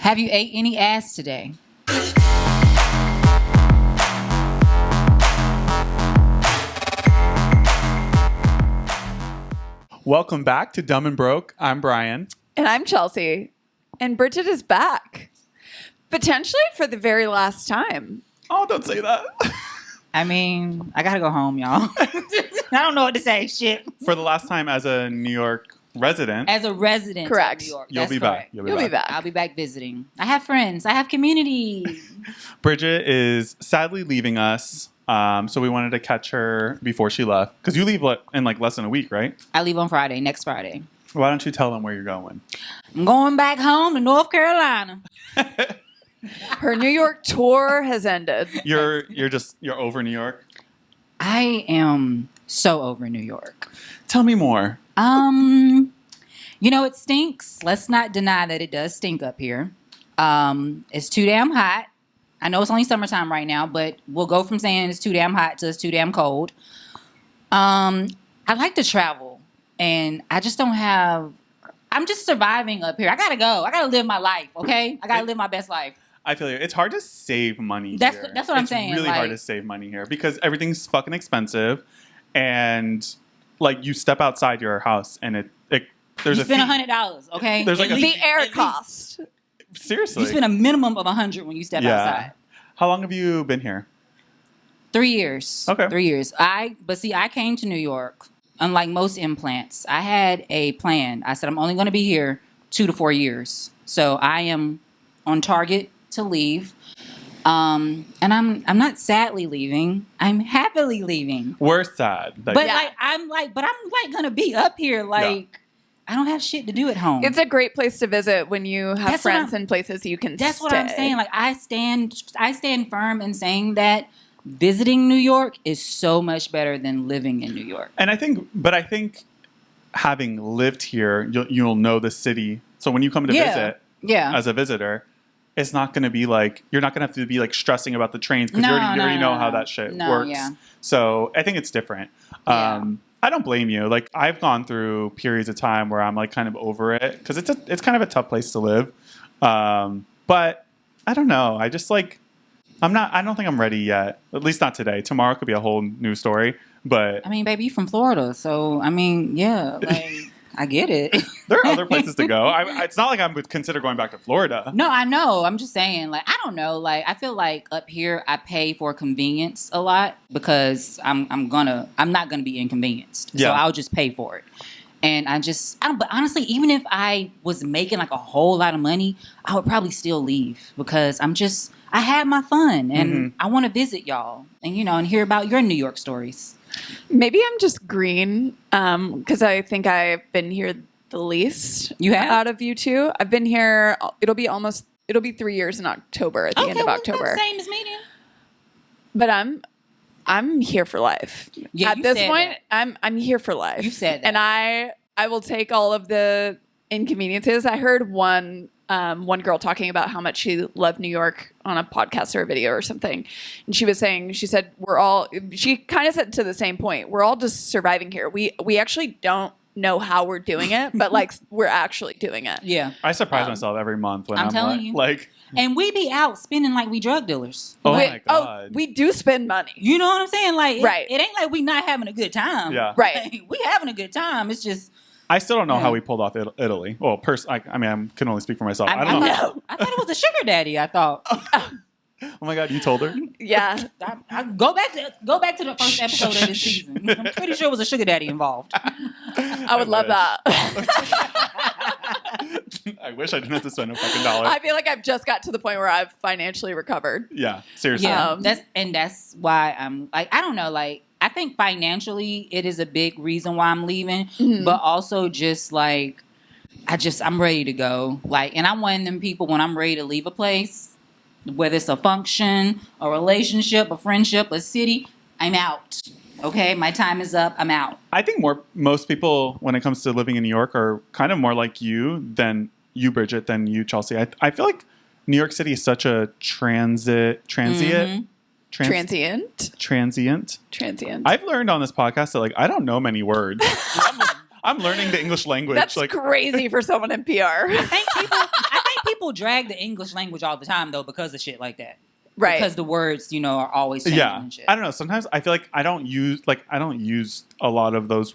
Have you ate any ass today? Welcome back to Dumb and Broke. I'm Brian. And I'm Chelsea. And Bridgette is back. Potentially for the very last time. Oh, don't say that. I mean, I gotta go home, y'all. I don't know what to say. Shit. For the last time as a New York resident. As a resident Correct. of New York. You'll That's be correct. back. You'll be back. I'll be back visiting. I have friends. I have community. Bridgette is sadly leaving us. So we wanted to catch her before she left. Because you leave in like less than a week, right? I leave on Friday, next Friday. Why don't you tell them where you're going? I'm going back home to North Carolina. Her New York tour has ended. You're over New York? I am so over New York. Tell me more. You know, it stinks. Let's not deny that it does stink up here. It's too damn hot. I know it's only summertime right now, but we'll go from saying it's too damn hot to it's too damn cold. I like to travel, and I just don't have... I'm just surviving up here. I gotta go. I gotta live my life, okay? I gotta live my best life. I feel you. It's hard to save money here. That's what I'm saying. It's really hard to save money here because everything's fucking expensive, and like you step outside your house and there's you spend $100, okay? There's like The air cost. Seriously, you spend a minimum of $100 when you step outside. How long have you been here? 3 years. Okay. 3 years. I came to New York. Unlike most implants, I had a plan. I said I'm only going to be here 2 to 4 years. So I am on target to leave. And I'm not sadly leaving. I'm happily leaving. We're sad. But I'm gonna be up here. Like I don't have shit to do at home. It's a great place to visit when you have That's friends and places you can That's stay. what I'm saying. Like I stand firm in saying that visiting New York is so much better than living in New York. And I think having lived here, you'll know the city. So when you come to visit as a visitor, it's not going to be like, you're not going to have to be like stressing about the trains because you already know how that shit works. Yeah. So I think it's different. I don't blame you. Like I've gone through periods of time where I'm like kind of over it because it's kind of a tough place to live. But I don't know. I just like, I don't think I'm ready yet. At least not today. Tomorrow could be a whole new story. But I mean, baby, you from Florida. So, I mean, yeah, like, I get it. There are other places to go. It's not like I would consider going back to Florida. No, I know. I'm just saying, like, I don't know. Like, I feel like up here, I pay for convenience a lot because I'm not gonna be inconvenienced. So I'll just pay for it. And but honestly, even if I was making like a whole lot of money, I would probably still leave because I had my fun and I want to visit y'all and, and hear about your New York stories. Maybe I'm just green because I think I've been here the least. You have? Out of you two. I've been here. It'll be 3 years in October at the end of October. Same as me then. But I'm here for life. Yeah, at this point, I'm here for life. You said that. And I will take all of the inconveniences. I heard one girl talking about how much she loved New York on a podcast or a video or something. And she said, she kind of said to the same point, we're all just surviving here. We actually don't know how we're doing it, but like we're actually doing it. Yeah. I surprise myself every month when I'm telling you. like, and we be out spending like we drug dealers. Oh my God. We do spend money. You know what I'm saying? Like, right. It ain't like we not having a good time. Yeah. Right. Like, we having a good time. It's just... I still don't know how we pulled off Italy. Well, I can only speak for myself. I don't know. I thought it was a sugar daddy. I thought. Oh my God, you told her? Yeah. I go back to the first episode of this season. I'm pretty sure it was a sugar daddy involved. I would love that. I wish I didn't have to spend a fucking dollar. I feel like I've just got to the point where I've financially recovered. Yeah, seriously. Yeah, that's why I'm like, I don't know, like, I think financially it is a big reason why I'm leaving, but also just like, I'm ready to go. Like, and I'm one of them people when I'm ready to leave a place, whether it's a function, a relationship, a friendship, a city, I'm out. Okay, my time is up. I'm out. I think most people, when it comes to living in New York, are kind of more like you than you, Bridgette, than you, Chelsea. I feel like New York City is such a transient. I've learned on this podcast that like I don't know many words. I'm learning the English language. That's crazy for someone in PR. I think people will drag the English language all the time though because of shit like that. Right. Because the words, are always changing and shit. I don't know. Sometimes I feel like I don't use a lot of words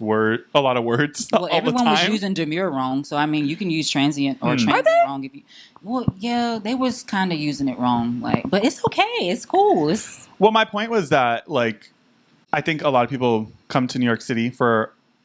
Well, all the time. Everyone was using demure wrong, so I mean, you can use transient or transient wrong if you. Well, yeah, they was kind of using it wrong, but it's okay. It's cool. Well, my point was that I think a lot of people come to New York City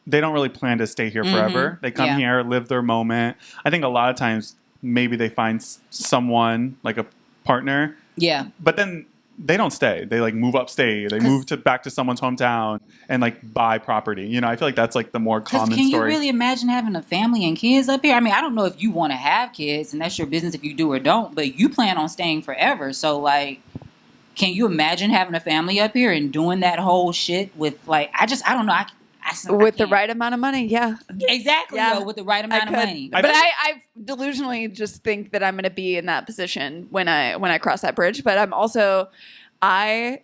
they don't really plan to stay here forever. They come here, live their moment. I think a lot of times maybe they find someone like a partner. Yeah. But then they don't stay. They move upstate. They move back to someone's hometown and buy property. I feel like that's the more common story. Can you really imagine having a family and kids up here? I mean, I don't know if you want to have kids and that's your business if you do or don't, but you plan on staying forever. So can you imagine having a family up here and doing that whole shit with I don't know. With the right amount of money, yeah. Exactly, yeah. with the right amount of money. But I delusionally just think that I'm going to be in that position when I cross that bridge. But I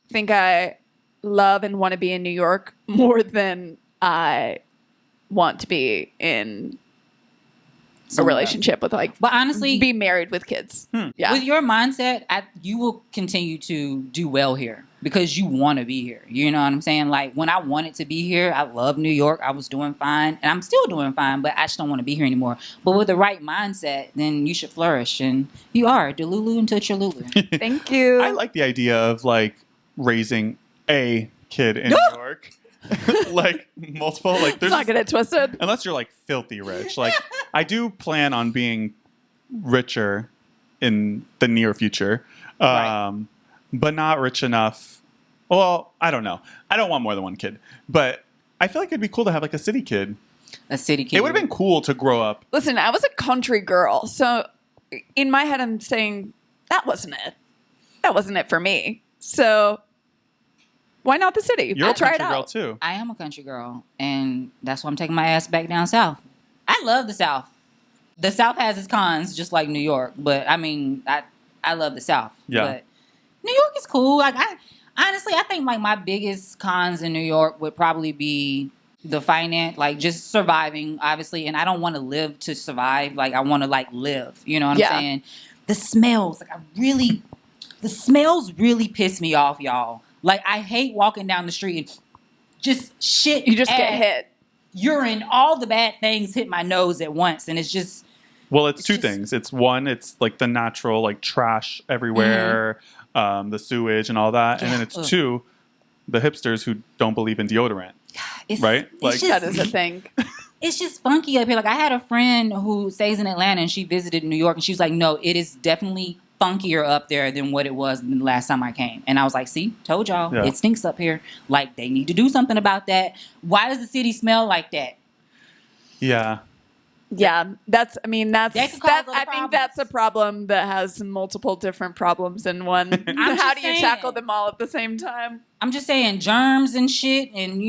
think I love and want to be in New York more than I want to be in a relationship with but honestly, be married with kids. Yeah. With your mindset, you will continue to do well here because you want to be here. You know what I'm saying? When I wanted to be here, I love New York. I was doing fine and I'm still doing fine, but I just don't want to be here anymore. But with the right mindset, then you should flourish, and you are Delulu until you're Lulu. Thank you. I like the idea of raising a kid in New York. Multiple there's it's not gonna get twisted unless you're filthy rich. I do plan on being richer in the near future, right. But not rich enough. Well, I don't know. I don't want more than one kid, but I feel like it'd be cool to have a city kid. A city kid. It would have been cool to grow up. Listen, I was a country girl, so in my head I'm saying that wasn't it. That wasn't it for me. So why not the city? You're I'll try it a country girl out. too. I am a country girl, and that's why I'm taking my ass back down south. I love the South. The South has its cons, just like New York. But I mean, I love the South. Yeah. But New York is cool. Honestly, I think my biggest cons in New York would probably be the finance, just surviving, obviously. And I don't want to live to survive. I want to live. You know what I'm saying? The smells, the smells really piss me off, y'all. I hate walking down the street and just shit. You just get hit. Urine, all the bad things hit my nose at once. And it's just... Well, it's two things. It's one, it's the natural, trash everywhere, the sewage and all that. And then it's two, the hipsters who don't believe in deodorant. Right? That is a thing. It's just funky up here. I had a friend who stays in Atlanta and she visited New York and she was like, no, it is definitely funkier up there than what it was the last time I came. And I was like, see, told y'all, it stinks up here. They need to do something about that. Why does the city smell like that? Yeah. Yeah, I think problems. that's a problem that has multiple different problems in one. How do you tackle them all at the same time? I'm just saying germs and shit and,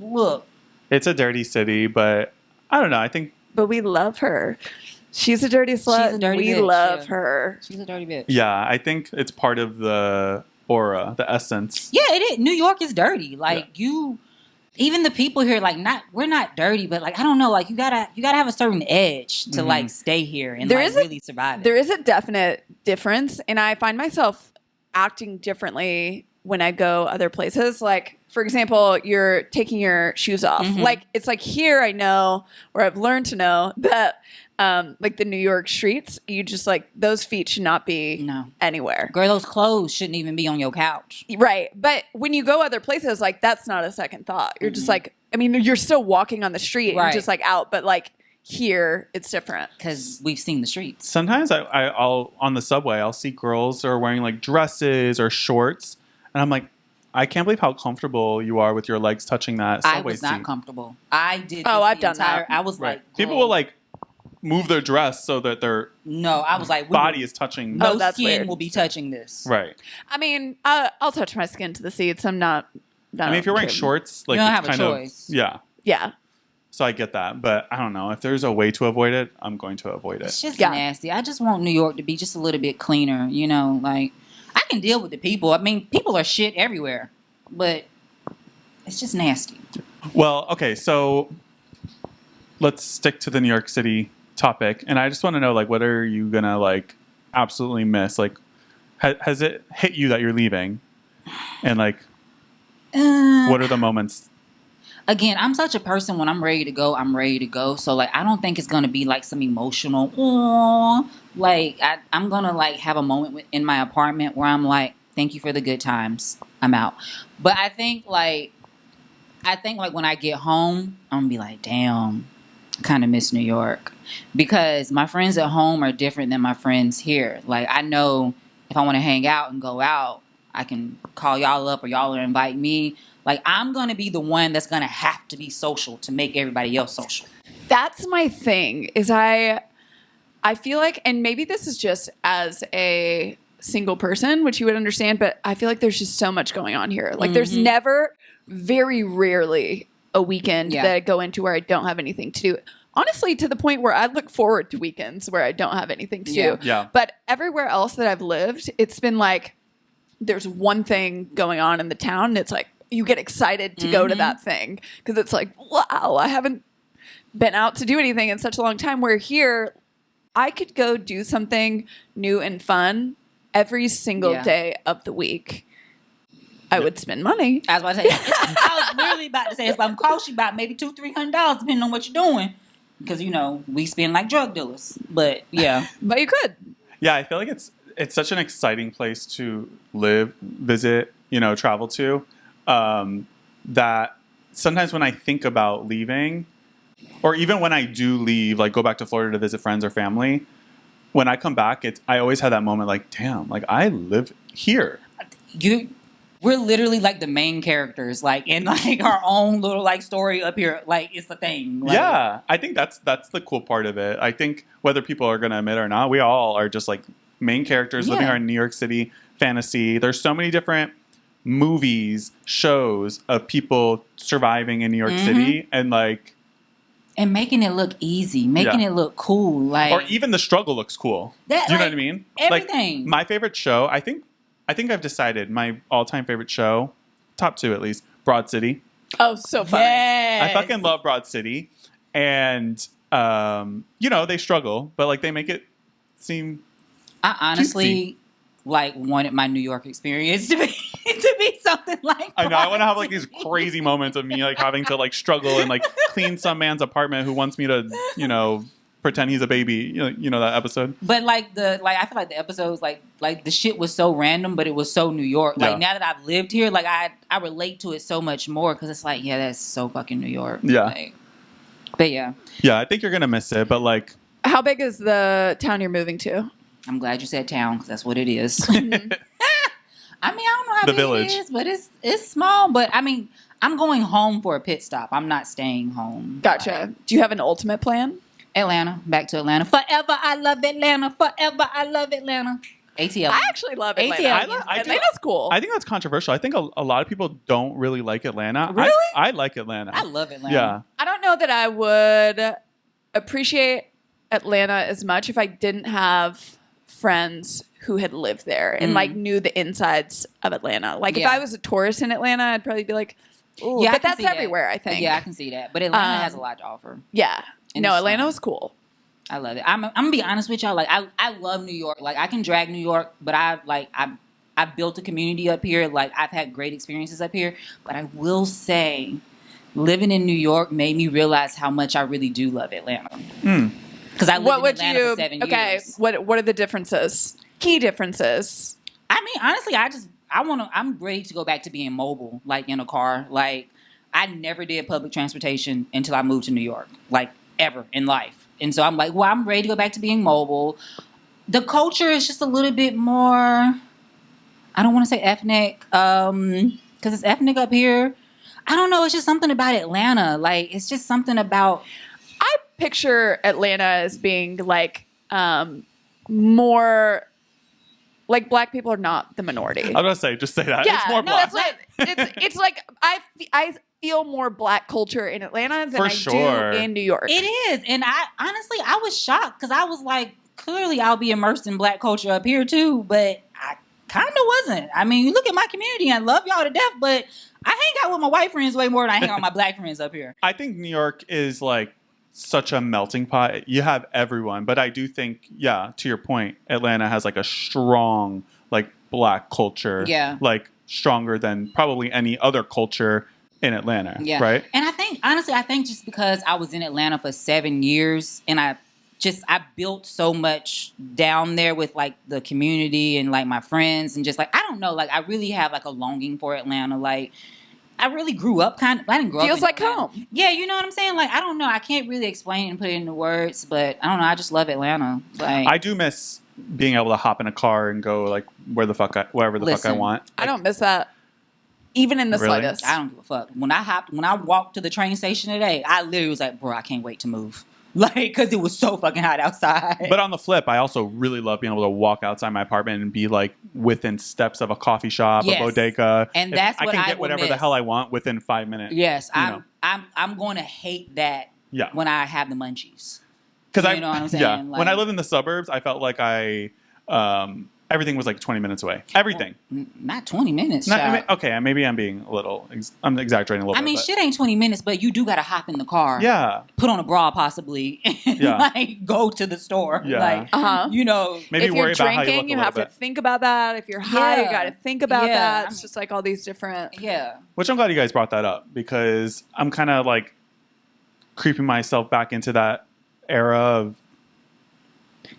look. It's a dirty city, but I don't know. I think... But we love her. She's a dirty slut. She's a dirty bitch. We love her. She's a dirty bitch. Yeah, I think it's part of the aura, the essence. Yeah, it is. New York is dirty. Even the people here, we're not dirty, but I don't know, you gotta have a certain edge to stay here and really survive it. There is a definite difference, and I find myself acting differently when I go other places. For example, you're taking your shoes off. It's here I know, or I've learned to know that the New York streets, you just those feet should not be anywhere. Girl, those clothes shouldn't even be on your couch. Right. But when you go other places, that's not a second thought. You're just you're still walking on the street and just out, but here it's different. Because we've seen the streets. Sometimes I'll on the subway, I'll see girls who are wearing dresses or shorts. And I'm I can't believe how comfortable you are with your legs touching that subway seat. I was not comfortable. I did. I've done that. I was people will move their dress so that their I was body is touching. No skin weird. Will be touching this. Right. I mean, I'll touch my skin to the seats. I'm not. If you're wearing shorts, you don't have a choice. Yeah. So I get that, but I don't know if there's a way to avoid it. I'm going to avoid it. It's just nasty. I just want New York to be just a little bit cleaner. I can deal with the people. I mean, people are shit everywhere, but it's just nasty. Well, okay, so let's stick to the New York City topic, and I just want to know, like, what are you gonna like absolutely miss? Like, has it hit you that you're leaving, and like, what are the moments? Again, I'm such a person, when I'm ready to go, I'm ready to go. So like, I don't think it's gonna be like some emotional, like I'm gonna like have a moment in my apartment where I'm like, thank you for the good times, I'm out. But I think like when I get home, I'm gonna be like, damn, kind of miss New York, because my friends at home are different than my friends here. Like, I know if I want to hang out and go out, I can call y'all up or y'all will invite me. Like, I'm going to be the one that's going to have to be social to make everybody else social. That's my thing, is I feel like, and maybe this is just as a single person, which you would understand, but I feel like there's just so much going on here. Like, there's never, very rarely, a weekend that I go into where I don't have anything to do. Honestly, to the point where I look forward to weekends where I don't have anything to do. Yeah. But everywhere else that I've lived, it's been like, there's one thing going on in the town, and it's like, you get excited to go to that thing because it's like, wow, I haven't been out to do anything in such a long time. Where here, I could go do something new and fun every single day of the week. I would spend money. I was about to say, I was literally about to say, it's going to cost you about maybe $200-$300 depending on what you're doing. Because, you know, we spend like drug dealers. But yeah. But you could. Yeah, I feel like it's such an exciting place to live, visit, you know, travel to. That sometimes when I think about leaving, or even when I do leave, like go back to Florida to visit friends or family, when I come back, I always have that moment like, damn, like I live here. We're literally like the main characters, like in like our own little like story up here. Like, it's the thing. Like, yeah, I think that's the cool part of it. I think whether people are going to admit it or not, we all are just like main characters living our New York City fantasy. There's so many different movies, shows of people surviving in New York City and like, and making it look easy, making it look cool, like, or even the struggle looks cool. Do you know what I mean? Everything. Like, my favorite show, I think I've decided my all-time favorite show, top 2 at least, Broad City. Oh, so fun! Yes. I fucking love Broad City, and you know, they struggle, but like they make it seem. I honestly like wanted my New York experience to be something like. I know. I want to have like these crazy moments of me like having to like struggle and like clean some man's apartment who wants me to, you know, pretend he's a baby. You know that episode. But I feel like the episodes like the shit was so random, but it was so New York. Like now that I've lived here, like I relate to it so much more because it's like, yeah, that's so fucking New York. Yeah. Like, but yeah. Yeah, I think you're gonna miss it, but like. How big is the town you're moving to? I'm glad you said town because that's what it is. I mean, I don't know how big village. it is, but it's small. But I mean, I'm going home for a pit stop. I'm not staying home. Gotcha. Like, do you have an ultimate plan? Atlanta. Back to Atlanta. Forever I love Atlanta. Forever I love Atlanta. ATL. I actually love Atlanta. Atlanta's cool. I think that's controversial. I think a lot of people don't really like Atlanta. Really? I like Atlanta. I love Atlanta. Yeah. I don't know that I would appreciate Atlanta as much if I didn't have friends who had lived there and like knew the insides of Atlanta. Like if I was a tourist in Atlanta, I'd probably be like, ooh, but that's everywhere, I think. Yeah, I can see that. But Atlanta has a lot to offer. Yeah. And no, Atlanta was cool. I love it. I'm gonna be honest with y'all. Like I love New York. Like I can drag New York, but I built a community up here. Like I've had great experiences up here. But I will say, living in New York made me realize how much I really do love Atlanta. Because I lived in Atlanta for 7 years. Okay, what are the differences? Key differences. I mean, honestly, I'm ready to go back to being mobile, like in a car. Like I never did public transportation until I moved to New York, like ever in life. And so I'm like, well, I'm ready to go back to being mobile. The culture is just a little bit more, I don't want to say ethnic, because it's ethnic up here. I don't know. It's just something about Atlanta. Like, it's just something about. I picture Atlanta as being like more like black people are not the minority. I was gonna say, just say that. Yeah, it's more black. It's like I feel more black culture in Atlanta than do in New York. It is, and I was shocked because I was like, clearly I'll be immersed in black culture up here too, but I kind of wasn't. I mean, you look at my community, I love y'all to death, but I hang out with my white friends way more than I hang out with my black friends up here. I think New York is like such a melting pot. You have everyone, but I do think, yeah, to your point, Atlanta has like a strong like Black culture, like stronger than probably any other culture in Atlanta, right? And I think honestly, just because I was in Atlanta for 7 years and I built so much down there with like the community and like my friends and just like I don't know, like I really have like a longing for Atlanta, like. I really grew up I didn't grow up. Feels like home. Yeah, you know what I'm saying? Like, I don't know. I can't really explain it and put it into words, but I don't know. I just love Atlanta. Like, I do miss being able to hop in a car and go like wherever the fuck I want. Like, I don't miss that. Even in the slightest. I don't give a fuck. When I walked to the train station today, I literally was like, bro, I can't wait to move. Like, because it was so fucking hot outside. But on the flip, I also really love being able to walk outside my apartment and be like within steps of a coffee shop, a bodega, and that's what I can get whatever the hell I want within 5 minutes. Yes, I'm going to hate that. When I have the munchies. Because you know what I'm saying? Yeah. Like, when I lived in the suburbs, I felt like everything was like 20 minutes away. Everything. Well, not 20 minutes. Okay, maybe I'm being I'm exaggerating a little bit. I mean, shit ain't 20 minutes, but you do got to hop in the car. Yeah. Put on a bra possibly. And like go to the store. Yeah. Like, you know. Maybe if worry you're about drinking, how you you have to think about that. If you're high, you got to think about that. It's just like all these different. Yeah. Which I'm glad you guys brought that up because I'm kind of like creeping myself back into that era of.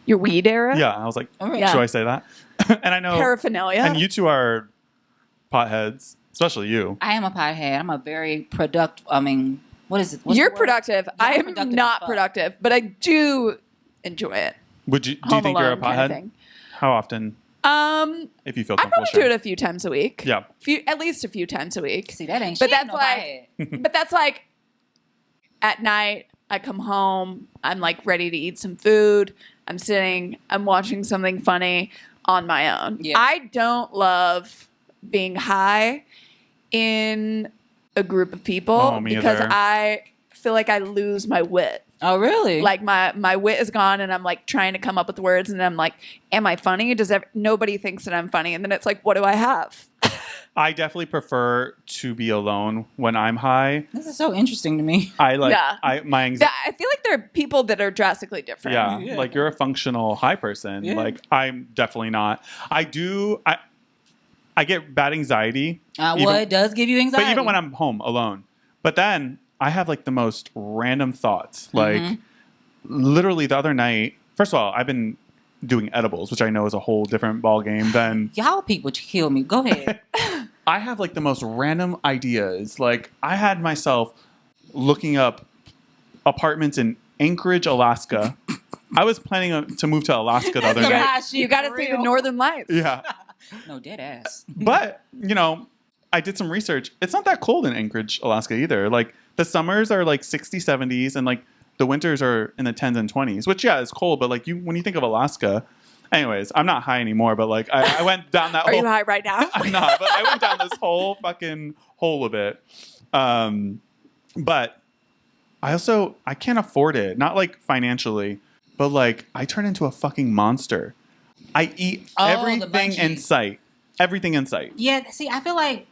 Your weed era? Yeah. I was like, should I say that? And I know paraphernalia. And you two are potheads, especially you. I am a pothead. I'm a very productive. I mean, what is it? You're productive. I am not productive, but I do enjoy it. Do you think you're a pothead? Kind of how often? If you feel comfortable, I probably do it a few times a week. Yeah, at least a few times a week. See, that ain't but shit. That's like, but that's like at night. I come home. I'm like ready to eat some food. I'm sitting. I'm watching something funny on my own. Yeah. I don't love being high in a group of people because I feel like I lose my wit. Oh, really? Like my wit is gone and I'm like trying to come up with words and I'm like, am I funny? Nobody thinks that I'm funny. And then it's like, what do I have? I definitely prefer to be alone when I'm high. This is so interesting to me. My anxiety. I feel like there are people that are drastically different. Yeah. Like you're a functional high person. Yeah. Like I'm definitely not. I get bad anxiety. It does give you anxiety. But even when I'm home alone. But then I have like the most random thoughts. Like literally the other night, first of all, I've been doing edibles, which I know is a whole different ball game than y'all people kill me. Go ahead. I have like the most random ideas. Like I had myself looking up apartments in Anchorage, Alaska. I was planning to move to Alaska the other night. You got to see the Northern Lights. Yeah. No, dead ass. But, I did some research. It's not that cold in Anchorage, Alaska either. Like the summers are like 60s, 70s and like the winters are in the 10s and 20s, which is cold, but like when you think of Alaska, anyways, I'm not high anymore, but like I went down that Are you high right now? I'm not, but I went down this whole fucking hole of it. But I can't afford it. Not like financially, but like I turn into a fucking monster. I eat everything in sight. Everything in sight. Yeah, see, I feel like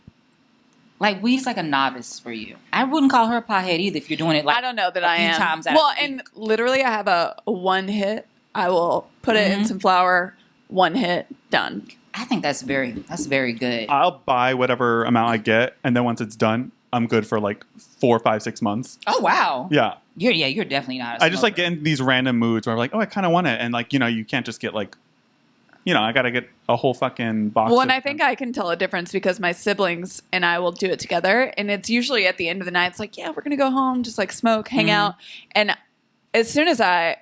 weed's like a novice for you. I wouldn't call her a pothead either if you're doing it like I don't know that I am. Times well, and literally I have a one hit. I will put it in some flour, one hit, done. I think that's very good. I'll buy whatever amount I get, and then once it's done, I'm good for like 4, 5, 6 months. Oh wow. Yeah. You're definitely not a smoker. I just like get in these random moods where I'm like, oh, I kind of want it, and like you can't just get like. I got to get a whole fucking box. Well, and I think I can tell a difference because my siblings and I will do it together. And it's usually at the end of the night. It's like, yeah, we're going to go home, just like smoke, hang out. And as soon as I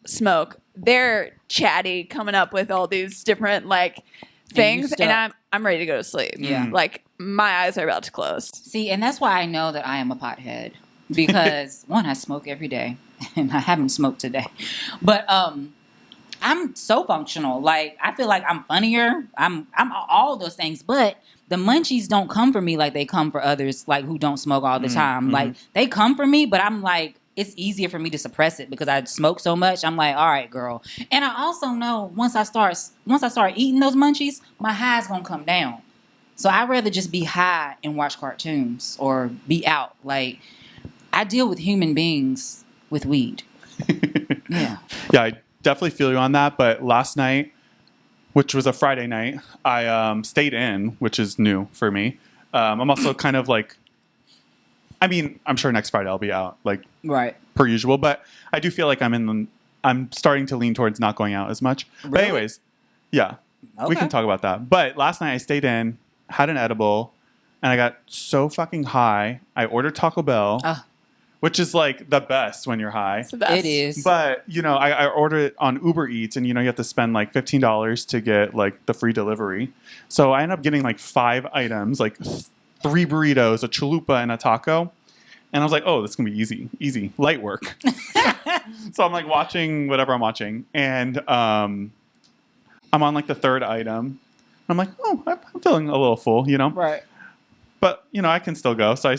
smoke, they're chatty, coming up with all these different like things. And I'm ready to go to sleep. Yeah. Like my eyes are about to close. See, and that's why I know that I am a pothead. Because one, I smoke every day. And I haven't smoked today. But, I'm so functional. Like I feel like I'm funnier. I'm all those things, but the munchies don't come for me like they come for others, like who don't smoke all the time. Like they come for me, but I'm like it's easier for me to suppress it because I smoke so much. I'm like, all right, girl. And I also know once I start eating those munchies, my high's gonna come down. So I'd rather just be high and watch cartoons or be out. Like I deal with human beings with weed. Yeah. Yeah, I definitely feel you on that. But last night, which was a Friday night, I stayed in, which is new for me. I'm also kind of like, I mean, I'm sure next Friday I'll be out, like per usual. But I do feel like I'm starting to lean towards not going out as much. Really? But anyways, yeah, we can talk about that. But last night I stayed in, had an edible, and I got so fucking high. I ordered Taco Bell. Which is like the best when you're high. It's the best. It is. But, you know, I ordered it on Uber Eats and, you know, you have to spend like $15 to get like the free delivery. So I ended up getting like 5 items, like 3 burritos, a chalupa, and a taco. And I was like, oh, this is going to be easy, light work. So I'm like watching whatever I'm watching. And I'm on like the 3rd item. I'm like, oh, I'm feeling a little full, you know? Right. But, you know, I can still go. So I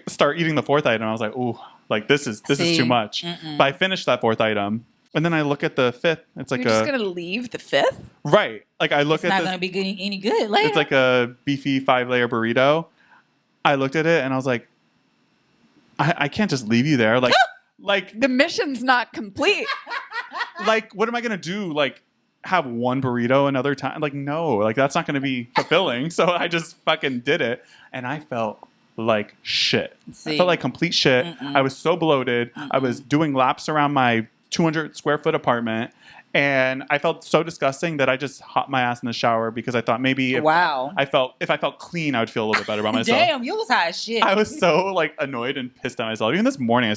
start eating the 4th item. I was like, ooh, like this is too much. But I finished that 4th item, and then I look at the 5th. It's like you're just gonna leave the 5th, right? Like I look it's at not gonna be any good later. It's like a beefy 5-layer burrito. I looked at it and I was like, I can't just leave you there. Like, like the mission's not complete. Like, what am I gonna do? Like, have one burrito another time? Like, no, like that's not gonna be fulfilling. So I just fucking did it, and I felt like shit. I felt like complete shit. I was so bloated. I was doing laps around my 200 square foot apartment, and I felt so disgusting that I just hopped my ass in the shower because I thought maybe if I felt clean, I would feel a little bit better about myself. Damn, you was high as shit. I was so like annoyed and pissed at myself. Even this morning,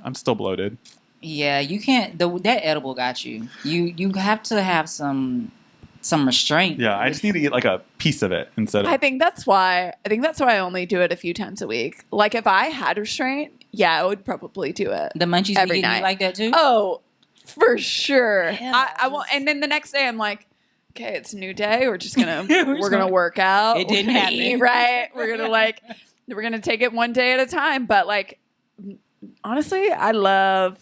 I'm still bloated. Yeah, you can't. That edible got you. You have to have some restraint. Yeah, I just need to eat like a piece of it instead of. I think that's why I only do it a few times a week. Like if I had restraint, yeah, I would probably do it. The munchies every be getting night you like that too? Oh, for sure. Yeah, I won't. And then the next day, I'm like, okay, it's a new day. We're just gonna we're gonna work out. It didn't happen, eat, right? We're gonna take it one day at a time. But like, honestly, I love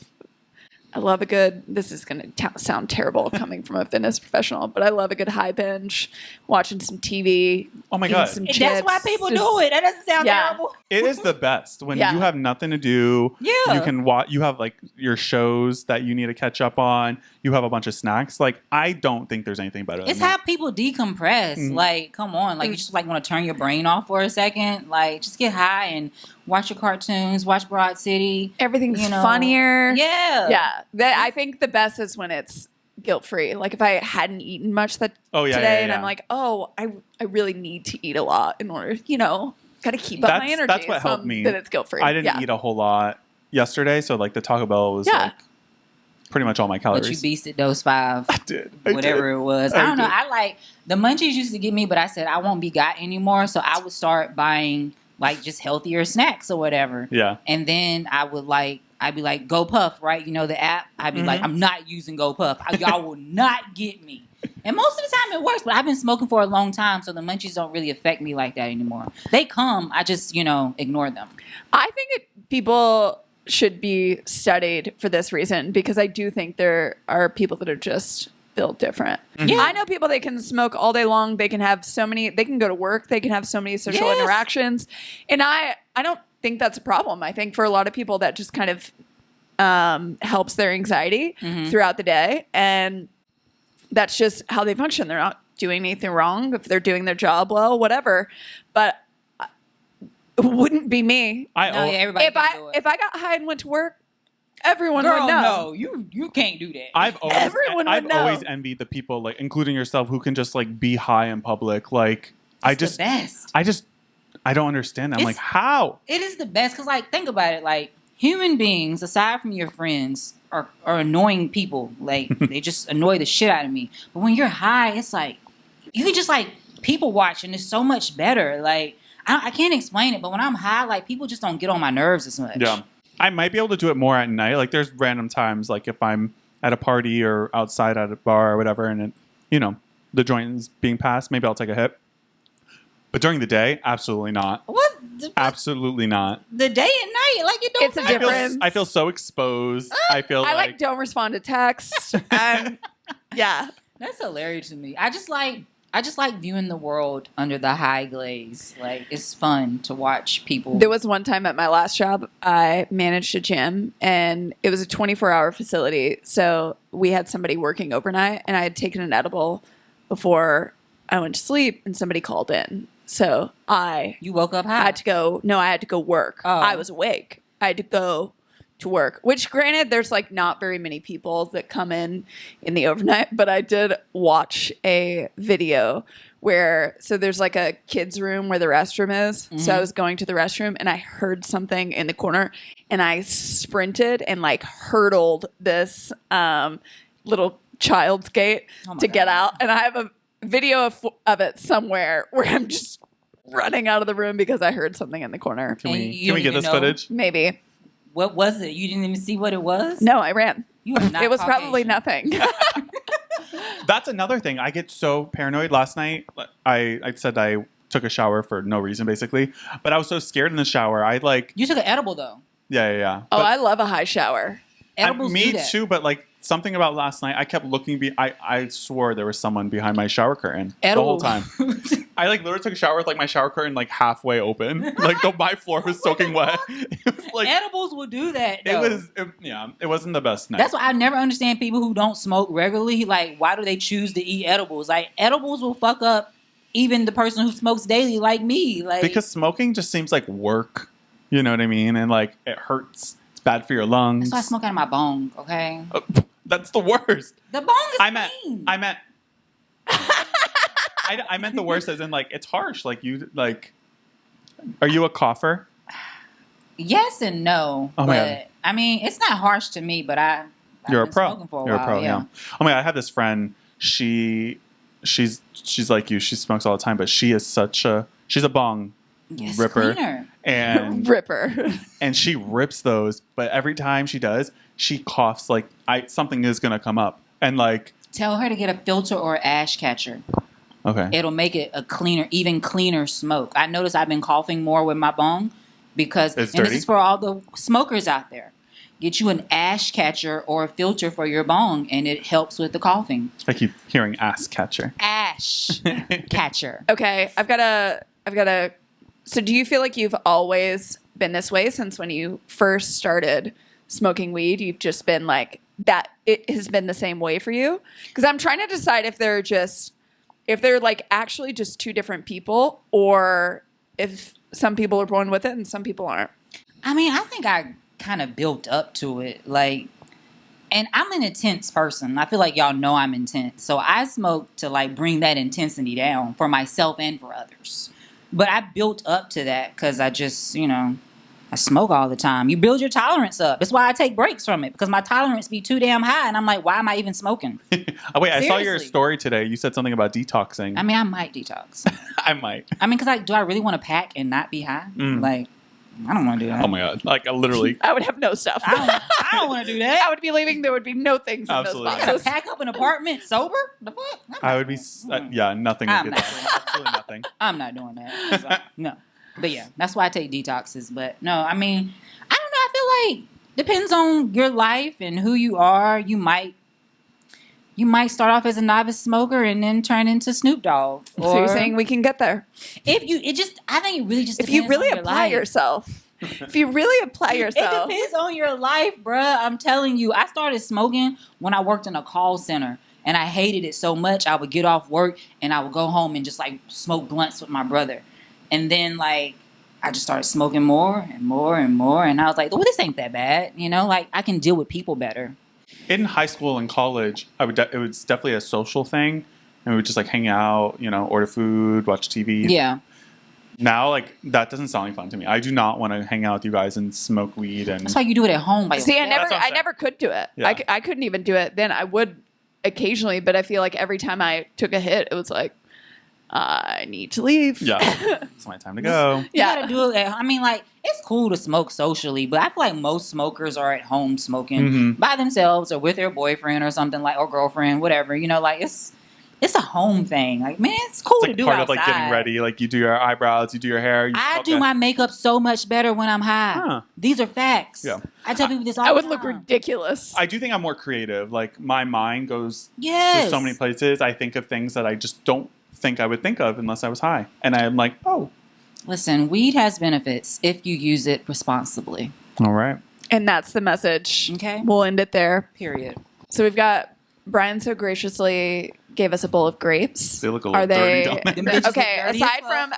a good, this is going to sound terrible coming from a fitness professional, but I love a good high binge, watching some TV. Oh my God. Some chips. That's why people do it. That doesn't sound terrible. It is the best when you have nothing to do. Yeah. You can watch, you have like your shows that you need to catch up on. You have a bunch of snacks. Like, I don't think there's anything better than It's that. how people decompress. Like, come on. Like, you just like want to turn your brain off for a second. Like, just get high and watch your cartoons, watch Broad City. Everything's funnier. Yeah. Yeah. I think the best is when it's guilt-free. Like if I hadn't eaten much today and I'm like, oh, I really need to eat a lot in order, got to keep up my energy. That's what helped me. That it's guilt-free. I didn't eat a whole lot yesterday. So like the Taco Bell was like pretty much all my calories. But you beasted those 5. I did. Whatever it was. I don't know. I like the munchies used to get me, but I said I won't be got anymore. So I would start buying like just healthier snacks or whatever. Yeah. And then I'd be like, Go Puff, right? You know the app? I'd be like, I'm not using Go Puff. Y'all will not get me. And most of the time it works, but I've been smoking for a long time, so the munchies don't really affect me like that anymore. They come, I just, ignore them. I think people should be studied for this reason, because I do think there are people that are just built different. Yeah. I know people that can smoke all day long. They can go to work. They can have so many social interactions. And I don't think that's a problem. I think for a lot of people that just kind of helps their anxiety throughout the day. And that's just how they function. They're not doing anything wrong. If they're doing their job well, whatever. But it wouldn't be me. If I got high and went to work, everyone would know. No, you can't do that. I've always envied the people, like including yourself, who can just like be high in public. Like the best. I don't understand that. I'm like, how? It is the best because, like, think about it. Like, human beings, aside from your friends, are annoying people. Like, they just annoy the shit out of me. But when you're high, it's like you can just like people watch, and it's so much better. Like, I can't explain it, but when I'm high, like people just don't get on my nerves as much. Yeah. I might be able to do it more at night. Like there's random times, like if I'm at a party or outside at a bar or whatever, and the joint is being passed, maybe I'll take a hit. But during the day, absolutely not. What? Absolutely not. The day and night, like it don't. It's a difference. I feel so exposed. I don't respond to text. Yeah, that's hilarious to me. I just like I just like viewing the world under the high glaze. Like, it's fun to watch people. There was one time at my last job, I managed a gym, and it was a 24-hour facility. So we had somebody working overnight, and I had taken an edible before I went to sleep, and somebody called in. So You woke up high? I had to go work. Oh. I was awake. I had to go to work, which granted, there's like not very many people that come in the overnight, but I did watch a video where, so there's like a kid's room where the restroom is. Mm-hmm. So I was going to the restroom and I heard something in the corner and I sprinted and like hurdled this little child's gate to get out. And I have a video of it somewhere where I'm just running out of the room because I heard something in the corner. Can we get this footage? Maybe. What was it? You didn't even see what it was? No, I ran. You are not It was Caucasian. probably nothing. That's another thing. I get so paranoid. Last night, I said I took a shower for no reason, basically. But I was so scared in the shower. You took an edible, though. Yeah. Oh, I love a high shower. Edibles me do that. too, but like something about last night, I kept looking. I swore there was someone behind my shower curtain the whole time. I like literally took a shower with like my shower curtain like halfway open. Like my floor was soaking wet. It was like edibles will do that. Though. It wasn't the best night. That's why I never understand people who don't smoke regularly. Like, why do they choose to eat edibles? Like, edibles will fuck up even the person who smokes daily, like me. Like, because smoking just seems like work. You know what I mean? And like it hurts. It's bad for your lungs. That's why I smoke out of my bong. Okay. That's the worst. The bong is clean. I meant the worst as in like it's harsh. Like you like. Are you a cougher? Yes and no. Oh my God. I mean, it's not harsh to me, but You're I've a been pro. smoking for a You're while, a pro. Yeah. Oh my God, I have this friend. She's like you. She smokes all the time, but she's a bong ripper. Cleaner. And Ripper. And she rips those, but every time she does, she coughs like something is gonna come up. And like Tell her to get a filter or ash catcher. Okay. It'll make it a cleaner, even cleaner smoke. I notice I've been coughing more with my bong because It's and dirty? this is for all the smokers out there. Get you an ash catcher or a filter for your bong and it helps with the coughing. I keep hearing ass catcher. Ash catcher. Okay, I've got a. So, do you feel like you've always been this way since when you first started smoking weed? You've just been like that. It has been the same way for you. Because I'm trying to decide if they're like actually just two different people, or if some people are born with it and some people aren't. I mean, I think I kind of built up to it, like. And I'm an intense person. I feel like y'all know I'm intense. So I smoke to like bring that intensity down for myself and for others. But I built up to that because I just, I smoke all the time. You build your tolerance up. That's why I take breaks from it because my tolerance be too damn high. And I'm like, why am I even smoking? Oh, wait, Seriously. I saw your story today. You said something about detoxing. I mean, I might detox. I might. I mean, because do I really want to pack and not be high? Like, I don't want to do that. Oh my God. Like, I literally. I would have no stuff. I don't want to do that. I would be leaving. There would be no things Absolutely. in I those gotta boxes. pack up an apartment sober? The fuck? I would be. Nothing would I'm be not that. doing that. Absolutely nothing. I'm not doing that. So, no. But yeah, that's why I take detoxes. But no, I mean, I don't know. I feel like depends on your life and who you are. You might start off as a novice smoker and then turn into Snoop Dogg. So you're saying we can get there I think it really just if depends you really on your apply life. yourself. If you really apply yourself. It depends on your life, bruh. I'm telling you. I started smoking when I worked in a call center. And I hated it so much, I would get off work and I would go home and just like smoke blunts with my brother. And then like I just started smoking more and more and more. And I was like, well, this ain't that bad. Like I can deal with people better. In high school and college, it was definitely a social thing. And we would just like hang out, order food, watch TV. Yeah. Now, like, that doesn't sound like fun to me. I do not want to hang out with you guys and smoke weed. And That's why you do it at home by See, yourself. I never could do it. Yeah. I couldn't even do it then. I would occasionally, but I feel like every time I took a hit, it was like, I need to leave. Yeah. It's my time to go. You gotta do it. I mean, like, it's cool to smoke socially, but I feel like most smokers are at home smoking by themselves or with their boyfriend or something like, or girlfriend, whatever. Like it's a home thing. Like, man, it's cool It's like to do part outside. of like getting ready. Like you do your eyebrows, you do your hair. I do my makeup so much better when I'm high. Huh. These are facts. Yeah. I tell people this all I the would time. look ridiculous. I do think I'm more creative. Like my mind goes Yes. to so many places. I think of things that I just don't think I would think of unless I was high. And I'm like, oh. Listen, weed has benefits if you use it responsibly. All right. And that's the message. Okay. We'll end it there. Period. So we've got Brian so graciously gave us a bowl of grapes. They look a little dirty, don't they? Okay,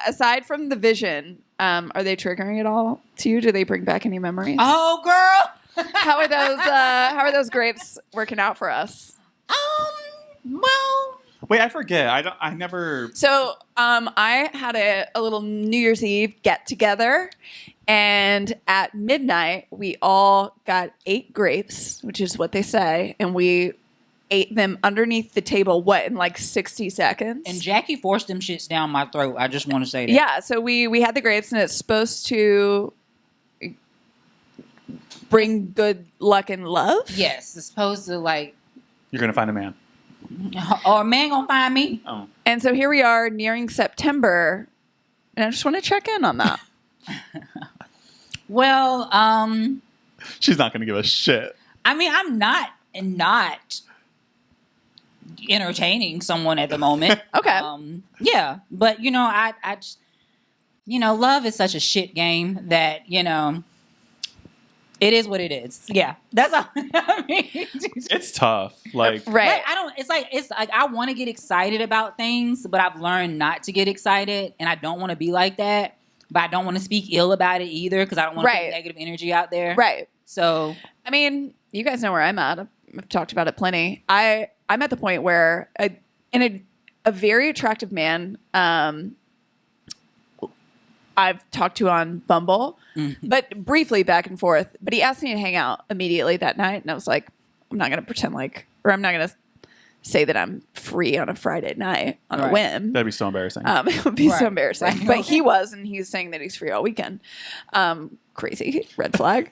aside from the vision, are they triggering at all to you? Do they bring back any memories? Oh, girl. How are those grapes working out for us? Well, wait, I forget. I never. So, I had a little New Year's Eve get together, and at midnight we all got 8 grapes, which is what they say, and we ate them underneath the table. In like 60 seconds? And Jackie forced them shits down my throat. I just want to say that. Yeah. So we had the grapes, and it's supposed to bring good luck and love. Yes, it's supposed to like. You're gonna find a man. Or a man gonna find me. Oh. And so here we are nearing September, and I just want to check in on that. Well, she's not gonna give a shit. I mean, I'm not entertaining someone at the moment. Okay. Yeah, but I just, love is such a shit game that it is what it is. Yeah, that's all. I mean, it's tough. Like, right. It's like I want to get excited about things, but I've learned not to get excited, and I don't want to be like that. But I don't want to speak ill about it either because I don't want to put negative energy out there. Right. So, I mean, you guys know where I'm at. I've talked about it plenty. I'm at the point where a very attractive man I've talked to on Bumble, but briefly back and forth. But he asked me to hang out immediately that night, and I was like, I'm not going to pretend I'm not going to say that I'm free on a Friday night on a whim. That'd be so embarrassing. It would be so embarrassing. Right. But he was, and he's saying that he's free all weekend. Crazy red flag.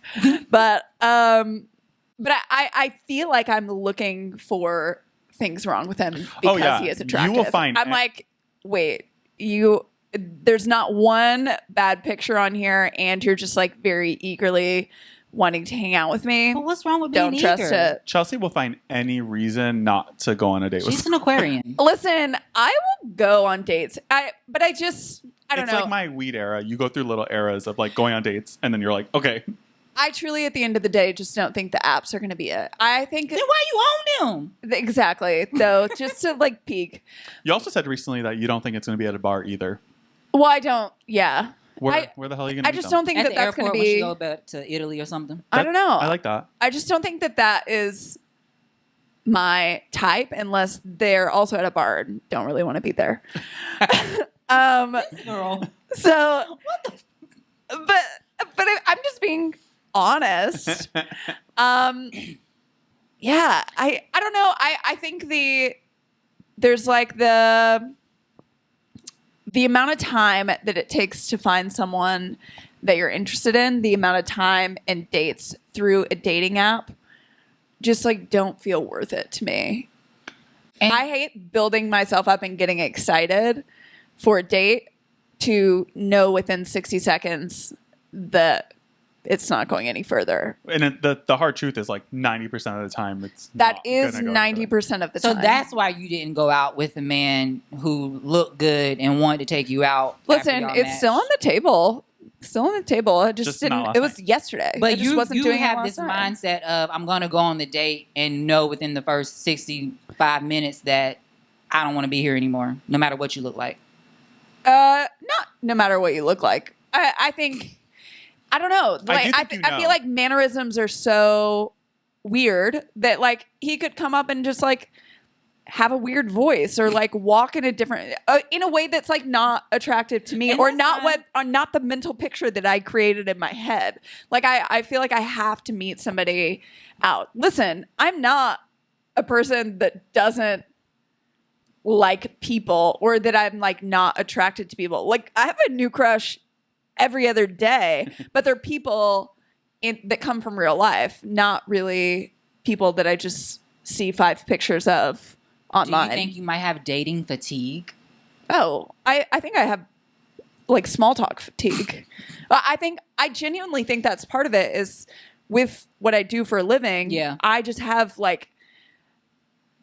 But I feel like I'm looking for things wrong with him because he is attractive. You will find. I'm like, wait, there's not one bad picture on here, and you're just like very eagerly wanting to hang out with me. But what's wrong with being Don't trust eager? it. Chelsea will find any reason not to go on a date with. She's an Aquarian. Listen, I will go on dates. I don't know. It's like my weed era. You go through little eras of like going on dates, and then you're like, okay. I truly, at the end of the day, just don't think the apps are going to be it. I think. Then why you own them? Exactly. Though, just to like peek. You also said recently that you don't think it's going to be at a bar either. Well, I don't. Yeah. Where the hell are you going to I just don't think at that's going to be. When she go back to Italy or something. I don't know. I like that. I just don't think that is my type unless they're also at a bar and don't really want to be there. Girl. So, but I'm just being honest. Yeah, I don't know. I think there's like the amount of time that it takes to find someone that you're interested in, the amount of time and dates through a dating app just like don't feel worth it to me. And I hate building myself up and getting excited for a date to know within 60 seconds that it's not going any further. And the hard truth is like 90% of the time it's that is 90% of the time. So that's why you didn't go out with a man who looked good and wanted to take you out. Listen, it's still on the table. Still on the table. I just didn't. It was yesterday. But you have this mindset of I'm going to go on the date and know within the first 65 minutes that I don't want to be here anymore, no matter what you look like. Not no matter what you look like. I think. I don't know. Like I feel like mannerisms are so weird that like he could come up and just like have a weird voice or like walk in a different in a way that's like not attractive to me and or not the mental picture that I created in my head. Like I feel like I have to meet somebody out. Listen, I'm not a person that doesn't like people or that I'm like not attracted to people. Like I have a new crush every other day, but they're people that come from real life, not really people that I just see 5 pictures of online. Do you think you might have dating fatigue? Oh, I think I have like small talk fatigue. I genuinely think that's part of it is with what I do for a living. Yeah. I just have like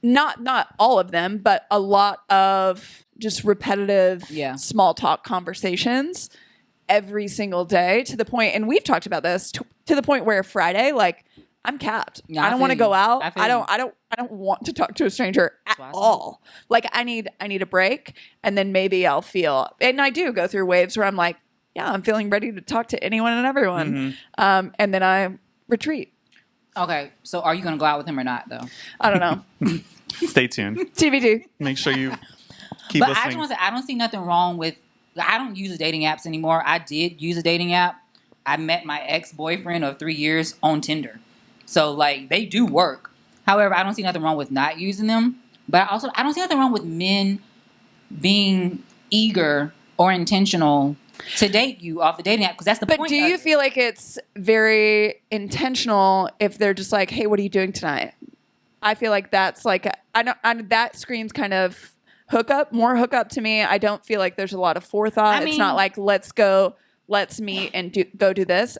not all of them, but a lot of just repetitive small talk conversations every single day to the point, and we've talked about this to the point where Friday, like, I'm capped. I don't want to go out. I don't want to talk to a stranger at all. Like, I need a break, and then maybe I'll feel, and I do go through waves where I'm like, yeah, I'm feeling ready to talk to anyone and everyone. And then I retreat. Okay, so are you going to go out with him or not, though? I don't know. Stay tuned. TBD. Make sure you keep listening. But I just want to say, I don't see nothing wrong with, I don't use the dating apps anymore. I did use a dating app. I met my ex-boyfriend of 3 years on Tinder. So, like, they do work. However, I don't see nothing wrong with not using them. But also, I don't see nothing wrong with men being eager or intentional to date you off the dating app, because that's the point. But do you feel like it's very intentional if they're just like, hey, what are you doing tonight? I feel like that's like, that screams kind of more hookup to me. I don't feel like there's a lot of forethought. It's not like, let's meet and go do this.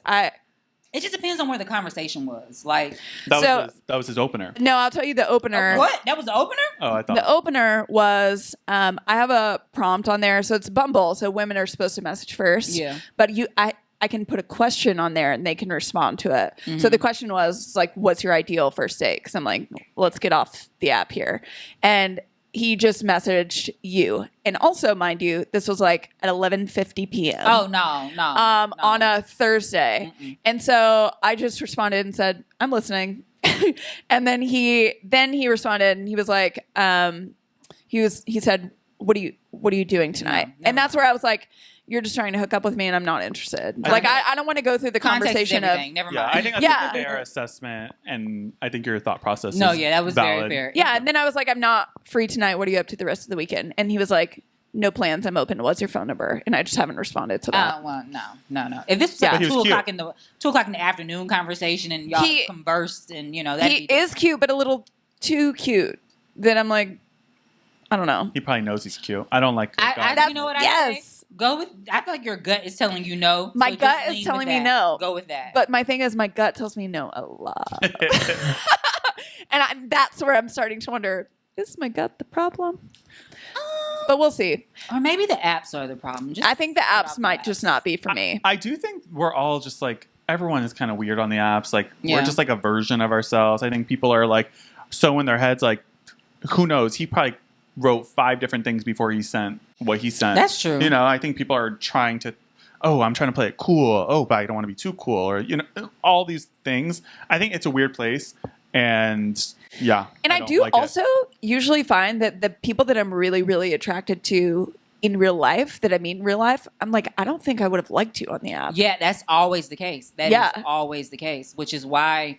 It just depends on where the conversation was. Like, that was his opener. No, I'll tell you the opener. What? That was the opener? Oh, I thought the opener was. I have a prompt on there, so it's Bumble. So women are supposed to message first. Yeah. But I can put a question on there and they can respond to it. Mm-hmm. So the question was like, "What's your ideal first date?" Because I'm like, let's get off the app here, and he just messaged you. And also, mind you, this was like at 11:50 p.m. Oh, no. On a Thursday. Mm-mm. And so I just responded and said, I'm listening. And then he responded and he was like, he said, what are you doing tonight? No, and that's where I was like, you're just trying to hook up with me and I'm not interested. I don't want to go through the conversation of never mind. Yeah, I think that's a fair assessment, and I think your thought process is that was valid. very fair. Yeah, and then I was like, I'm not free tonight. What are you up to the rest of the weekend? And he was like, no plans. I'm open. What's your phone number? And I just haven't responded to that. Well, no. If this was like a 2 o'clock in the afternoon conversation and y'all conversed and that he is cute, but a little too cute. Then I'm like, I don't know. He probably knows he's cute. I don't like. You know what I say? Go with. I feel like your gut is telling you no. My gut is telling me no. Go with that. But my thing is, my gut tells me no a lot, and that's where I'm starting to wonder: is my gut the problem? But we'll see. Or maybe the apps are the problem. I think the apps might just not be for me. I do think we're all just like, everyone is kind of weird on the apps. Like, we're just like a version of ourselves. I think people are like so in their heads, like, who knows? He probably wrote 5 different things before he sent what he sent. That's true. I think people are trying to, I'm trying to play it cool. But I don't want to be too cool. Or, all these things. I think it's a weird place. And yeah. And I do also usually find that the people that I'm really, really attracted to in real life, I'm like, I don't think I would have liked you on the app. Yeah, that's always the case. That is always the case, which is why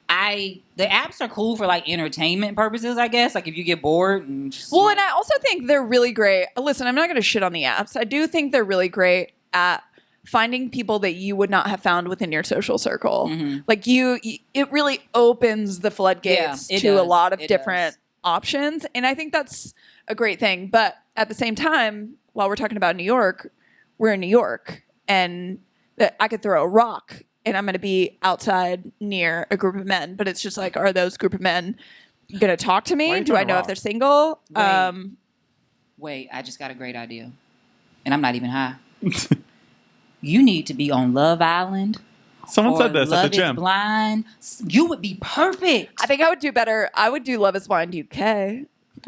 the apps are cool for like entertainment purposes, I guess. Like if you get bored and and I also think they're really great. Listen, I'm not going to shit on the apps. I do think they're really great at finding people that you would not have found within your social circle. Mm-hmm. Like it really opens the floodgates to a lot of different options. And I think that's a great thing. But at the same time, while we're talking about New York, we're in New York and I could throw a rock and I'm going to be outside near a group of men. But it's just like, are those group of men going to talk to me? Do I know if they're single? Wait, I just got a great idea. And I'm not even high. You need to be on Love Island. Someone said this at the gym. Love is Blind. You would be perfect. I think I would do better. I would do Love is Blind UK.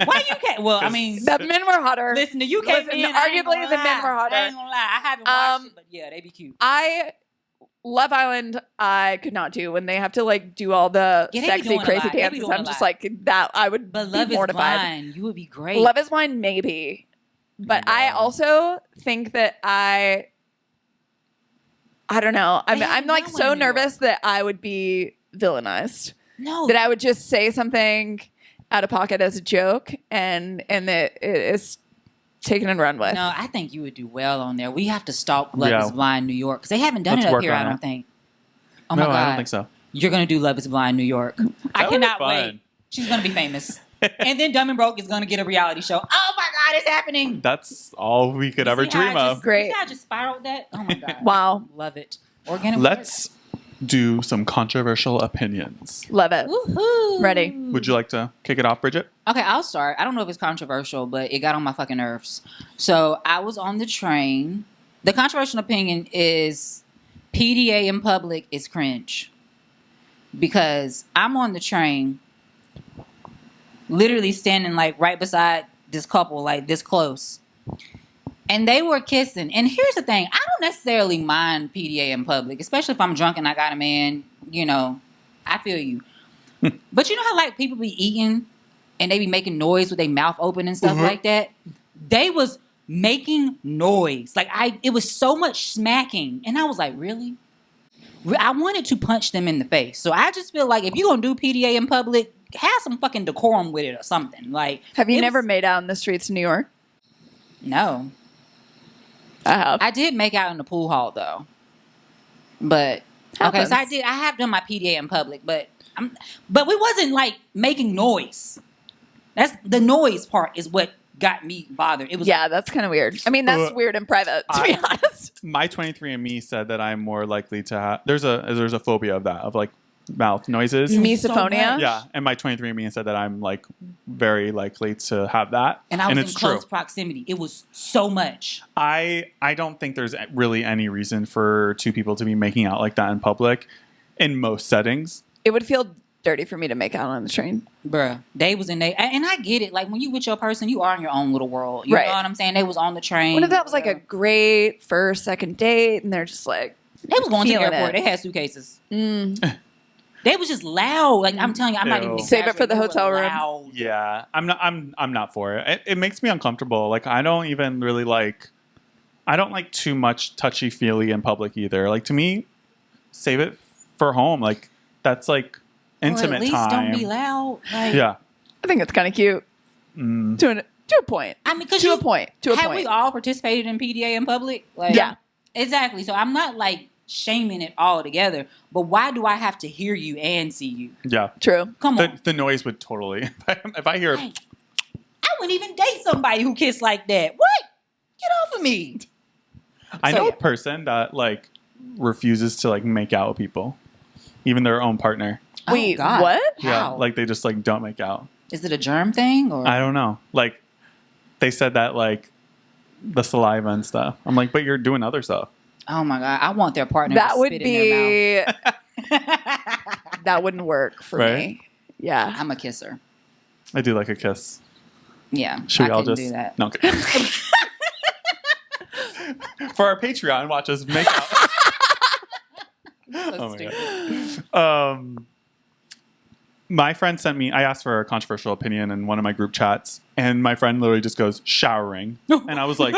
Why UK? Well, I mean, the men were hotter. Listen, the UK men, arguably the men were hotter. I ain't gonna lie. I haven't watched it, but yeah, they be cute. Love Island, I could not do when they have to like do all the sexy, crazy dances. I'm just like that. I would be mortified. Love is Blind, you would be great. Love is Blind, maybe, but I also think that I don't know. I'm like so nervous that I would be villainized. No, that I would just say something out of pocket as a joke, and that it is taken and run with. No, I think you would do well on there. We have to stalk Love is Blind New York because they haven't done it up here. I don't think. Oh my God, I don't think so. You're gonna do Love is Blind New York. I cannot wait. She's gonna be famous. And then Dumb and Broke is going to get a reality show. Oh my God, it's happening. That's all we could ever dream of. Great. You see how I just spiraled that? Oh my God. Wow. Love it. Organic. Let's do some controversial opinions. Love it. Woohoo. Ready. Would you like to kick it off, Bridgette? Okay, I'll start. I don't know if it's controversial, but it got on my fucking nerves. So I was on the train. The controversial opinion is PDA in public is cringe. Because I'm on the train, literally standing like right beside this couple, like this close. And they were kissing. And here's the thing. I don't necessarily mind PDA in public, especially if I'm drunk and I got a man. You know, I feel you. But you know how like people be eating and they be making noise with their mouth open and stuff like that? They was making noise. Like it was so much smacking. And I was like, really? I wanted to punch them in the face. So I just feel like if you're going to do PDA in public, have some fucking decorum with it or something. Like, have you never made out in the streets of New York? No. I have. I did make out in the pool hall though. But okay, so I have done my PDA in public, but we wasn't like making noise. That's the noise part is what got me bothered. It was that's kind of weird. I mean, that's weird in private, to be honest. My 23andMe said that I'm more likely to have. There's a phobia of that, of like mouth noises. Misophonia? So yeah, and my 23andMe said that I'm like very likely to have that. And I was in close proximity. It was so much. I don't think there's really any reason for two people to be making out like that in public in most settings. It would feel dirty for me to make out on the train. Bruh, they was in there. And I get it. Like when you with your person, you are in your own little world. You know what I'm saying? They was on the train. What if that was like a great first, second date and they're just like, they was going to the airport. They had suitcases. They was just loud. Like I'm telling you, I'm not even save it for the hotel room. Loud. Yeah, I'm not for it. It makes me uncomfortable. Like I don't even really like. I don't like too much touchy feely in public either. Like to me, save it for home. Like that's like intimate at least time. Don't be loud. Like, yeah, I think it's kind of cute. To a point. I mean, because to a point. Have we all participated in PDA in public? Like, yeah, exactly. So I'm not like shaming it all together, but why do I have to hear you and see you? Yeah, true. Come on. The noise would totally. If I hear, I wouldn't even date somebody who kissed like that. What? Get off of me. I know a person that like refuses to like make out with people, even their own partner. Wait, God. what? Yeah, How? like they just like don't make out. Is it a germ thing or? I don't know. Like they said that like the saliva and stuff. I'm like, but you're doing other stuff. Oh my God! I want their partner. That to would spit be. in their mouth. That wouldn't work for me. Yeah, I'm a kisser. I do like a kiss. Yeah, Should we all couldn't just do that? No. Okay. For our Patreon, watch us make out. So Oh my stupid. God. My friend sent me. I asked for a controversial opinion in one of my group chats, and my friend literally just goes showering, and I was like,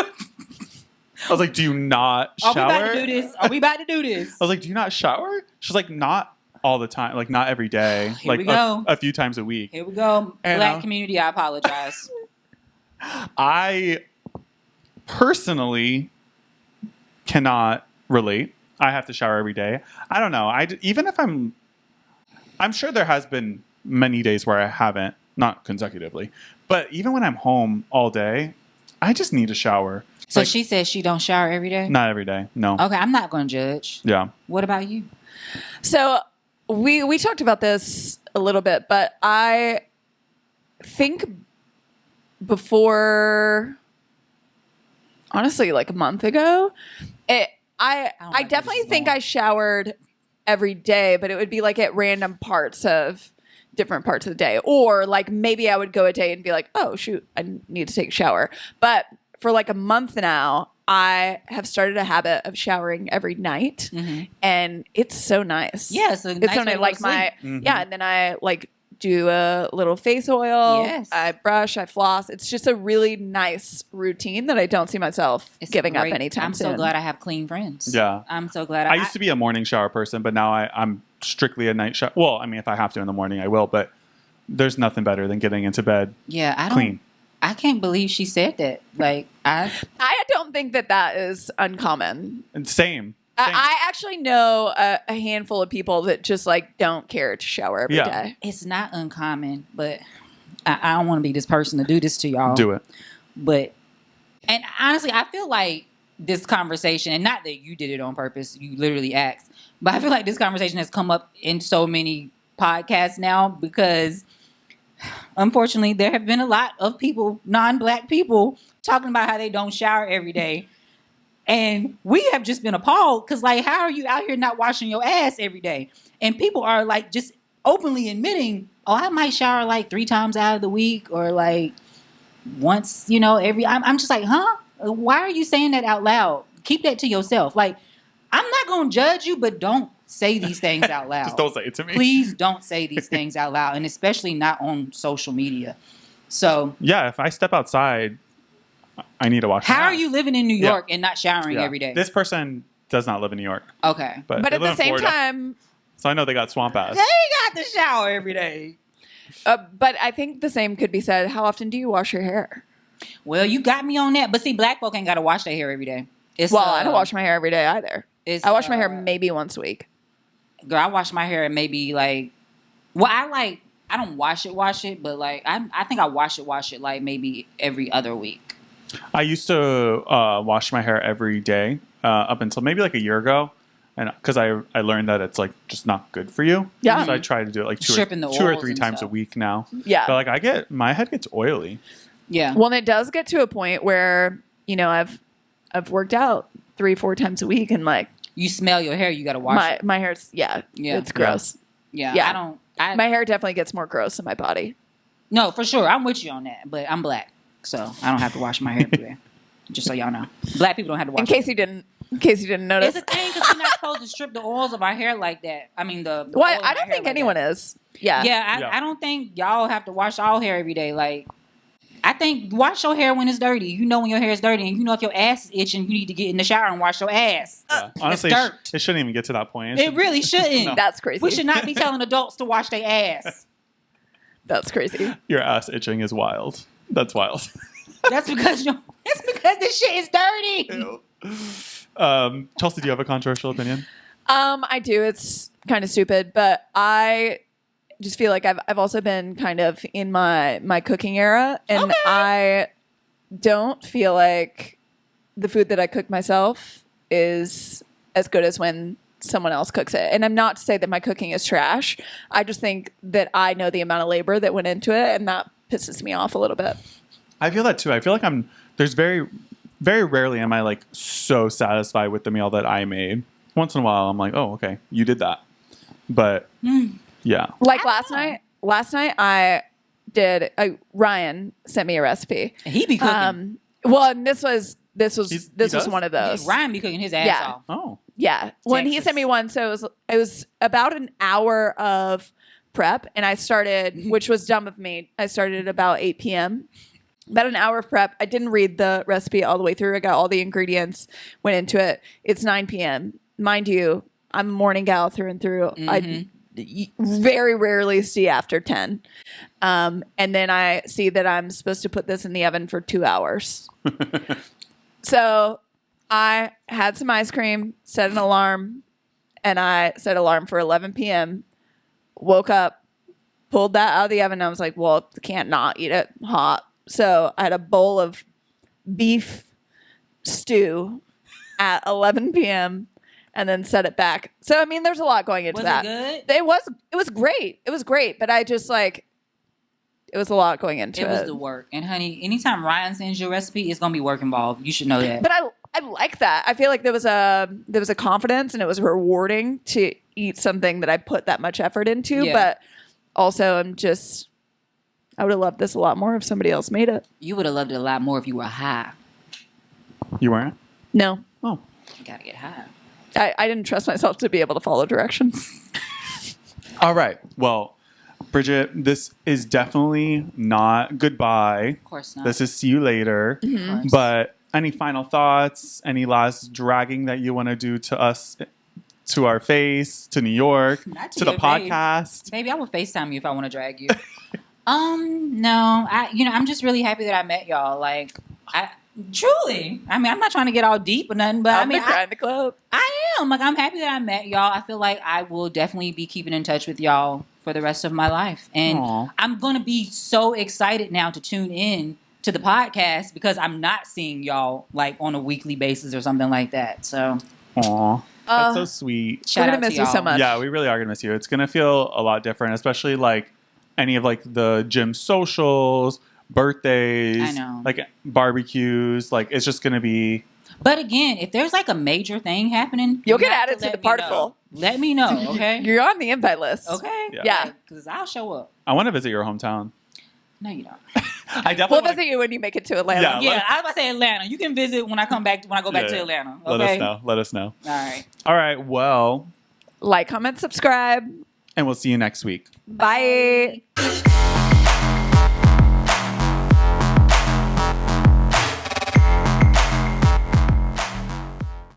do you not shower? Are we about to do this? Are we about to do this? I was like, do you not shower? She's like, not all the time, like not every day, Here like we go. a few times a week. Here we go. And, Black community, I apologize. I personally cannot relate. I have to shower every day. I don't know. Even if I'm sure there has been many days where I haven't, not consecutively, but even when I'm home all day, I just need a shower. So she says she don't shower every day? Not every day. No. Okay, I'm not going to judge. Yeah. What about you? So we talked about this a little bit, but I think before, honestly, like a month ago, I definitely think I showered every day, but it would be like at random different parts of the day. Or like maybe I would go a day and be like, oh shoot, I need to take a shower. But for like a month now, I have started a habit of showering every night, and it's so nice. Yeah, it's nice so nice. Like and then I like do a little face oil. Yes. I brush, I floss. It's just a really nice routine that I don't see myself giving up anytime soon. I'm so glad I have clean friends. Yeah. I'm so glad. I used to be a morning shower person, but now I'm strictly a night shower. Well, I mean, if I have to in the morning, I will, but there's nothing better than getting into bed clean. I can't believe she said that. Like, I don't think that is uncommon. And same. I actually know a handful of people that just like don't care to shower every day. It's not uncommon, but I don't want to be this person to do this to y'all. Do it. But, and honestly, I feel like this conversation, and not that you did it on purpose, you literally asked, but I feel like this conversation has come up in so many podcasts now because unfortunately there have been a lot of people, non-Black people, talking about how they don't shower every day. And we have just been appalled because, like, how are you out here not washing your ass every day? And people are like just openly admitting, oh, I might shower like 3 times out of the week or like once, every. I'm just like, huh? Why are you saying that out loud? Keep that to yourself. Like, I'm not going to judge you, but don't say these things out loud. Just don't say it to me. Please don't say these things out loud, and especially not on social media. So yeah, if I step outside, I need to wash my How ass. are you living in New York and not showering every day? This person does not live in New York. Okay. But at the same time... So I know they got swamp ass. They got to shower every day. But I think the same could be said. How often do you wash your hair? Well, you got me on that. But see, Black folk ain't got to wash their hair every day. I don't wash my hair every day either. I wash my hair maybe once a week. Girl, I wash my hair maybe like... Well, I don't wash it, but like I think I wash it like maybe every other week. I used to wash my hair every day up until maybe like a year ago. And because I learned that it's like just not good for you. Yeah. So I try to do it like two or three times a week now. Yeah. But like my head gets oily. Yeah. Well, and it does get to a point where, I've worked out 3-4 times a week and like you smell your hair, you got to wash it. My hair's it's gross. Yeah. My hair definitely gets more gross in my body. No, for sure. I'm with you on that, but I'm Black, so I don't have to wash my hair every day. Just so y'all know. Black people don't have to wash In case you didn't notice. It's a thing because we're not supposed to strip the oils of our hair like that. I mean, the well, I don't think anyone is. Yeah. Yeah, I don't think y'all have to wash all hair every day. Like, I think wash your hair when it's dirty. You know when your hair is dirty, and you know if your ass is itching, you need to get in the shower and wash your ass. Yeah. Honestly, it shouldn't even get to that point. It really shouldn't. No. That's crazy. We should not be telling adults to wash their ass. That's crazy. Your ass itching is wild. That's wild. That's because this shit is dirty. Chelsea, do you have a controversial opinion? I do. It's kind of stupid, but I just feel like I've also been kind of in my cooking era, and I don't feel like the food that I cook myself is as good as when someone else cooks it. And I'm not to say that my cooking is trash. I just think that I know the amount of labor that went into it, and that pisses me off a little bit. I feel that too. I feel like there's very, very rarely am I like so satisfied with the meal that I made. Once in a while, I'm like, oh, okay, you did that. But yeah. Like last night Ryan sent me a recipe. He be cooking. Well, and this was one of those. Ryan be cooking his ass off. Oh. Yeah. When he sent me one, so it was about an hour of prep, and I started, which was dumb of me. I started at about 8 p.m. About an hour of prep. I didn't read the recipe all the way through. I got all the ingredients, went into it. It's 9 p.m. Mind you, I'm a morning gal through and through. I very rarely see after 10. And then I see that I'm supposed to put this in the oven for 2 hours. So I had some ice cream, set an alarm, and I set alarm for 11 p.m. Woke up, pulled that out of the oven, and I was like, well, I can't not eat it hot. So I had a bowl of beef stew at 11 p.m. and then set it back. So, I mean, there's a lot going into that. Was it good? It was great. It was great, but I just like, it was a lot going into it. It was the work. And honey, anytime Ryan sends you a recipe, it's going to be work involved. You should know that. But I like that. I feel like there was a confidence, and it was rewarding to eat something that I put that much effort into. Yeah. But also I would have loved this a lot more if somebody else made it. You would have loved it a lot more if you were high. You weren't? No. Oh. You got to get high. I didn't trust myself to be able to follow directions. All right. Well, Bridgette, this is definitely not goodbye. Of course not. This is see you later. Mm-hmm. But any final thoughts? Any last dragging that you want to do to us, to our face, to New York, to the podcast? Maybe I will FaceTime you if I want to drag you. No. I'm just really happy that I met y'all. Like, truly. I mean, I'm not trying to get all deep or nothing, but I'm crying the club. I am. Like, I'm happy that I met y'all. I feel like I will definitely be keeping in touch with y'all for the rest of my life. And I'm going to be so excited now to tune in to the podcast because I'm not seeing y'all like on a weekly basis or something like that. So, aw, that's so sweet. We're gonna miss you so much. Yeah, we really are gonna miss you. It's gonna feel a lot different, especially like any of like the gym socials, birthdays, I know, like barbecues. Like it's just gonna be. But again, if there's like a major thing happening, you'll get added to the particle. Let me know, okay? You're on the invite list. Okay. Yeah. Because I'll show up. I want to visit your hometown. No, you don't. I definitely We'll visit you when you make it to Atlanta. Yeah, I was about to say Atlanta. You can visit when I go back to Atlanta. Okay? Let us know. All right. Well, like, comment, subscribe. And we'll see you next week. Bye.